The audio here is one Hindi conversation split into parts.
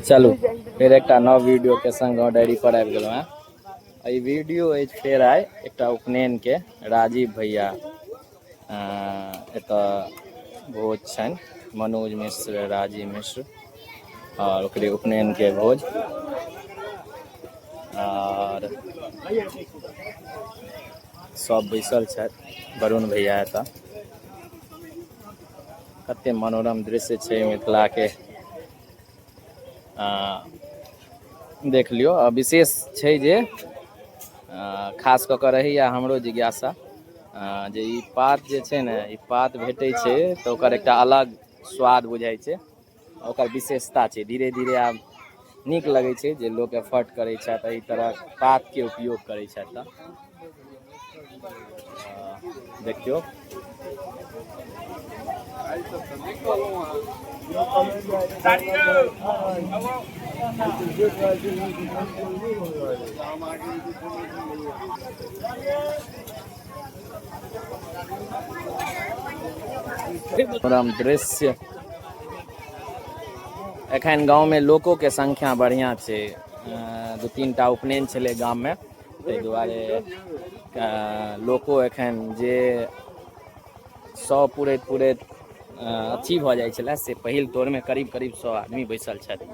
चलू फिर एक नव वीडियो के संग गाँव डायरी पर आबि गेलहुँ हैं। ई वीडियो अछि फेर आइ एक उपनयन के राजीव भैया एतऽ भोज छनि, मनोज मिश्र राजीव मिश्र और ओकरे उपनयन के भोज। और सब बैसल छथि, वरुण भैया एतऽ। कते मनोरम दृश्य छै मिथिला के, देख लियो। विशेष छै जे खास कऽ कऽ रहैया हमरो जिज्ञासा जे ई पात जे छै ने, ई पात भेटै छै तऽ ओकर एकटा अलग स्वाद बुझाइ छै, ओकर विशेषता छै। धीरे धीरे आब नीक लगै छै जे लोक एफर्ट करै छथि, एहि तरह पातके उपयोग करै छथि तऽ देखियौ। दृश्य एखन गाँव में लोकों के संख्या बढ़िया छै। 2-3 टा उपनयन छलै गाम में, ताहि दुआरे लोको एखन जे 100 पूरैत अथी भऽ जाइ छलै से पहिल तौर में करीब 100 आदमी बैसल छथि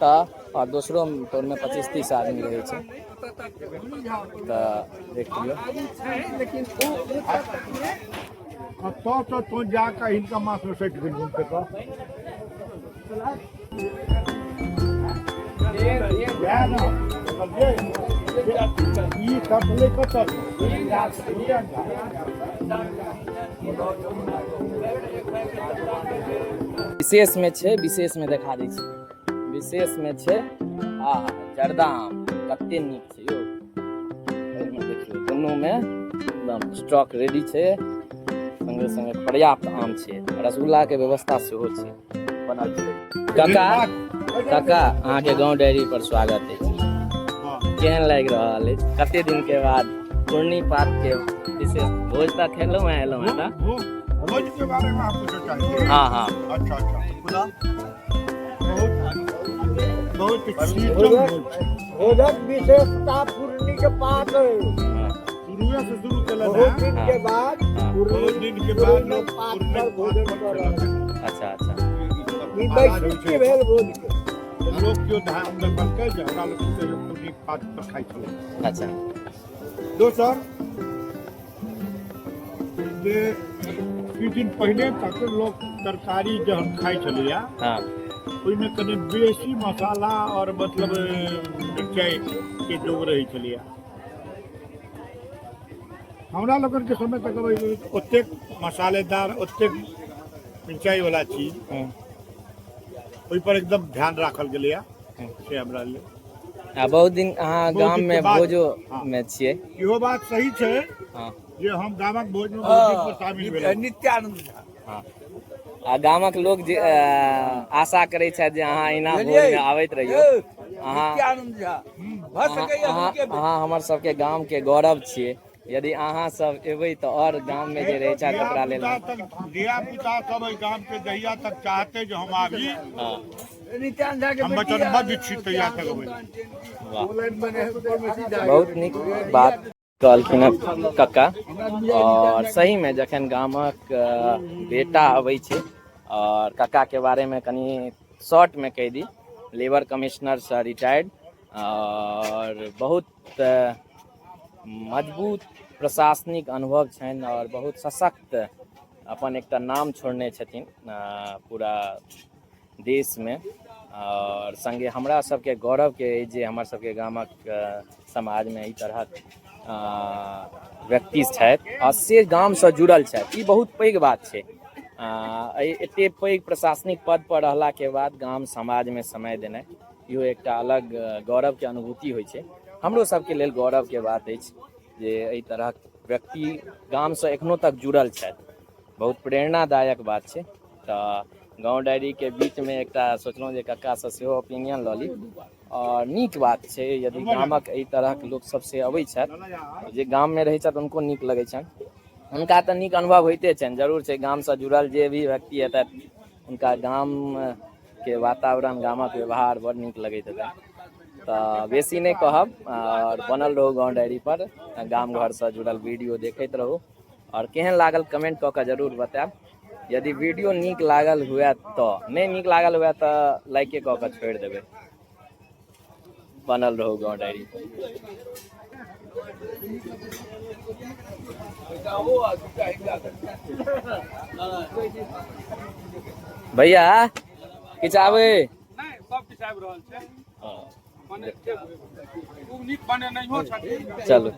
तऽ, और दोसरो तौर में 25-30 आदमी रहै छै तऽ देख लियौ। तो जाकर इनका मास में सेट कर दूं पे विशेष में छै, विशेष में देखा दै छी। विशेष में छै जर्दा आम, कते नीक छै यौ। देखियौ दुनू में एकदम स्टॉक रेडी छै, संगे संगे पर्याप्त आम छै, रसगुल्ला के व्यवस्था सेहो छै बनल छै। काका अहाँ के गाँव डायरी पर स्वागत है। केहन लागि रहल अछि? कते दिन के बाद पूर्णी पात के विशेष भोज तक खेलहुँ हैं, एलहुँ हैं ना? भोज के बारे में आपको सोचा? हाँ हाँ, अच्छा खुदा बहुत भोजक विशेषता पूर्णी के पात है। शुरू से शुरू चला बहुत दिन के बाद, बहुत दिन के बाद लोग पात पर भोजन कर रहे हैं। अच्छा अच्छा, ई बैठकी भेल भोज के लोग क्यों धाम में बनके जे हमरा लोग के पूर्णी पात पर खाइ छले। अच्छा दोसर जे किछु दिन पहले तक लोग तरकारी जो हम खाइ छलिए, हाँ, ओहिमे कने बेसी मसाला और मतलब मिरचाई के जोग रही छलिए। हमरा लोगन के समय तक ओतेक मसालेदार, ओतेक मिरचाई वाला चीज ओहि पर एकदम ध्यान राखल गेलै से हमरा लिए। बहुत दिन अहाँ गाम में भोजो में छियै, इहो बात सही छै जे हम गामक भोज में बहुत दिन पर शामिल भेलहुँ। नित्यानंद झा आ गामक लोग जे आशा करै छथि जे अहाँ एना भोज में आबैत रहियो। अहाँ हमर सबके गाम के गौरव छियै। यदि अहाँ सब एबै तऽ और गाम में जे रहै छै ओकरा लेल धिया पुता सब एहि गाम के जहिया तक चाहते जो हम आबी, हम वचनबद्ध छी तहिया तक अबै। बहुत नीक बात कहलखिन कक्का। और सही में जखन गामक बेटा अबै छै, और कक्का के बारे में कनी शॉर्ट में कह दी, लेबर कमिश्नर से रिटायर्ड और बहुत मजबूत प्रशासनिक अनुभव छनि और बहुत सशक्त अपन एकटा नाम छोड़ने छथिन पूरा देश में। और संगे हमरा सबके गौरव के जे हमर सबके गामक समाज में ई तरहक व्यक्ति छथि आ से गाम से जुड़ल छथि, ई बहुत पैघ बात छै। एते पैघ प्रशासनिक पद पर रहला के बाद गाम समाज में समय देनाइ इहो एकटा अलग गौरव के अनुभूति होइ छै। हमरो सबके लेल गौरव के बात अछि जे एहि तरहक व्यक्ति गाम से एखनो तक जुड़ल छथि, बहुत प्रेरणादायक बात छै। तऽ गाँव डायरी के बीच में एकटा सोचलहुँ जे कक्का से सेहो ओपिनियन लऽ ली। और नीक बात छै यदि गामक एहि तरहक लोक सब से अबै छथि, जे गाम में रहै छथि उनको नीक लगै छनि, हुनका तऽ नीक अनुभव होइते छनि। जरूर छै गाम से जुड़ल जे भी व्यक्ति हेतथि हुनका गाम के वातावरण गामक व्यवहार बड़ नीक लगैत हेतै। तऽ बेसी नहीं कहब और बनल रहू गाँव डायरी पर, गाम घर से जुड़ल वीडियो देखते रहू और केहन लागल कमेंट कऽ के जरूर बताएब। यदि वीडियो नीक लागल हुए तो, नहीं नीक लागल हुए तो लाइके कऽ के छोड़ देबै। बनल रहू गाँव डायरी। भैया किछ आबै नहीं सब किछ आबि रहल छै। माने खूब नीक बने नहीं हो छथिन। चलू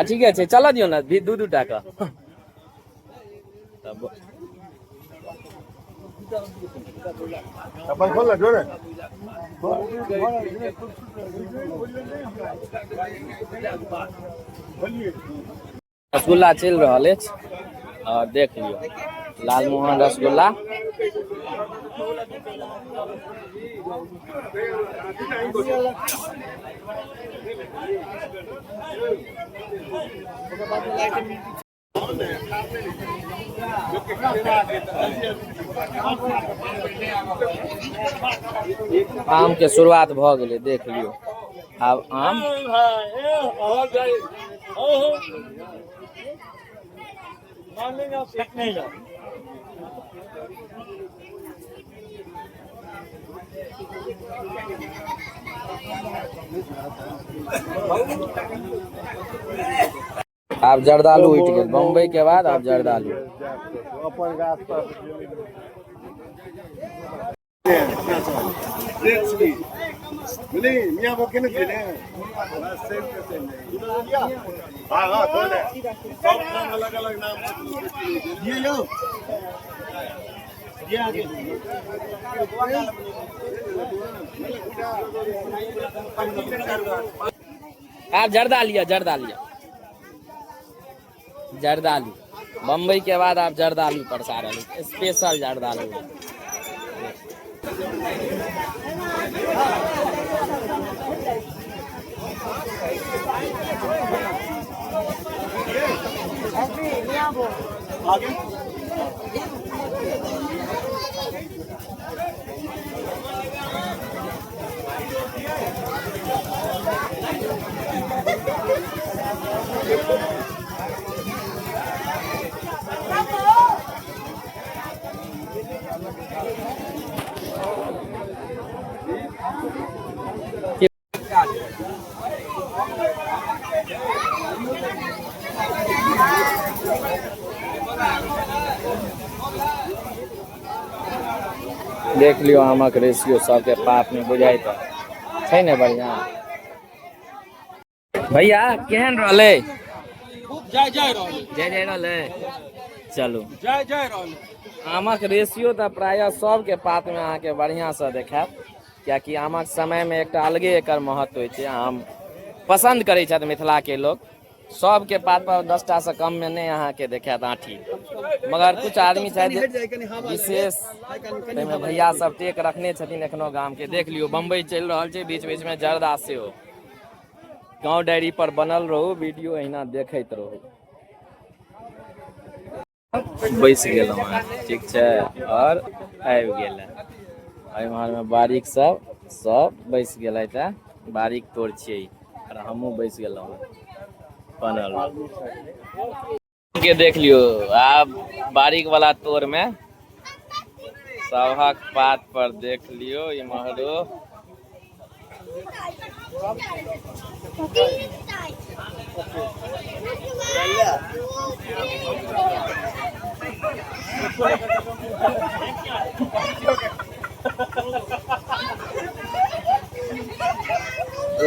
ठीक है, चल दियो ना दू टा का तब अपन खोल लो रे। रसगुल्ला चल रहा है और देख लियो लालमोहन रसगुल्ला। आम के शुरुआत भ गेलै, देख लियो आब आम आब जर्दालू उठ गेल, बम्बई के बाद आब जर्दालू। अपन गाछ पर बोले मियां वो केने थे ने सेम के सेम हां बोल दे सब नाम अलग अलग नाम ये लो ये आगे आप जर्दालू जर्दालू बम्बई के बाद आप जर्दालू परसा रहे, स्पेशल जर्दालू। आगे देख लियो आमक रेशियो सबके पात में बुझाई तो छै ने बढ़िया। भैया केहन रहले? जय जय रहल, जय रहले। चलू जय जय रहल। आमक रेशियो तो प्रायः सबके पात में अहाँ के बढ़िया से देखात, कियाकि आमक समय में एक अलगे एकर महत्व होय छै। आम पसंद करै छथि मिथिला के लोग, सबके पात पर 10टा से कम में नहीं अहाँ के देखात आठी, मगर कुछ आदमी छथि विशेष में भैया सब टेक रखने छथिन एखनो गाम के। देख लियो बम्बई चल रहा है, बीच बीच में जर्दा से हो। गाँव डायरी पर बनल रहू, वीडियो अहिना देखते रहू। बैस गेलहुँ हैं, ठीक छै, और आबि गेल एम्हर में बारीक सब बैस गेल है, बारीक तोड़ छियै और हमहूँ बैस गेलहुँ बनल के। देख लियो आब बारीक वाला तोड़ में सबहक पात पर देख लियो इम्हरो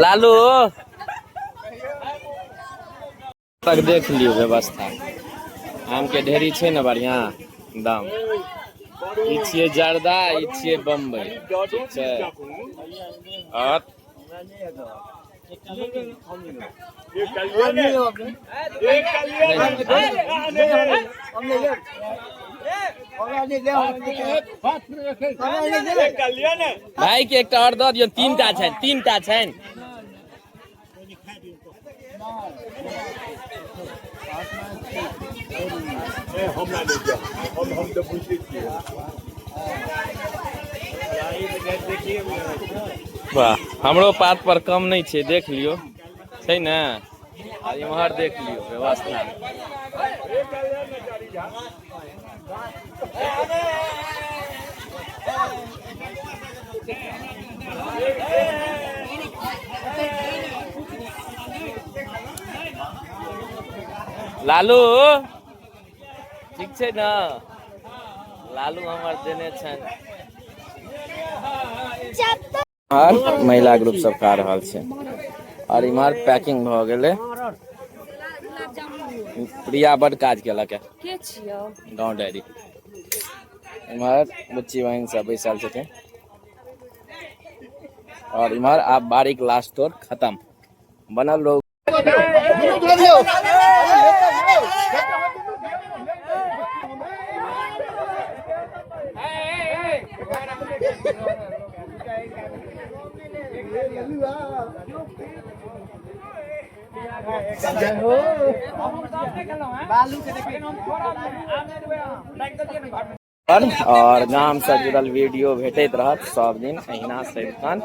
लालू तक देख लियो व्यवस्था। आम के ढेरी छै ने बढ़िया दाम। ई छियै जर्दा, ई छियै बम्बई, ठीक छै। और भाई के एक और दऽ दियौ, 3टा छनि। हम तो पूछे वाह, हमरो पात पर कम नहीं छे, देख लियो छै ने। आ इम्हर देख लियो व्यवस्था। लालू ठीक छै ना? लालू हमर देने छन। और महिला ग्रुप सब खा रहल छै और इम्हर पैकिंग भ गेलै। प्रिया बड़ काज केलक है के छियो गाँव डायरी। इम्हर बुच्ची बहन सब बैसल छथिन और इम्हर आब बारीक लास्ट तोड़ खत्म बनल लोग। और गाम से जुड़ल वीडियो भेटैत रहत सब दिन अहिना सदिखन।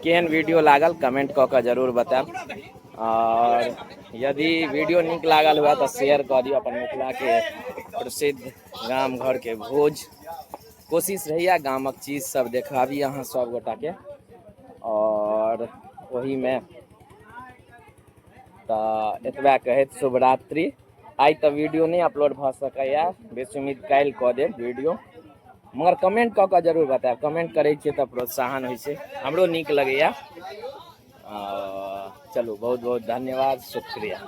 केहन वीडियो लागल कमेंट क के जरूर बताएब और यदि वीडियो नीक लागल हुआ तो शेयर कर दियो। अपन मिथिला के प्रसिद्ध गाम घर के भोज कोशिश रहिए गामक चीज सब देखाबी अहाँ सब गोटा के और वही में तो एतबा कहैत शुभ रात्रि। आई तो वीडियो नहीं अपलोड भ सकैया, बेसी उम्मीद काल्हि कऽ देब वीडियो, मगर कमेंट कऽ के जरूर बताएब। कमेंट करै छियै तऽ प्रोत्साहन होइ छै, हमरो नीक लगैया। चलू बहुत बहुत धन्यवाद, शुक्रिया।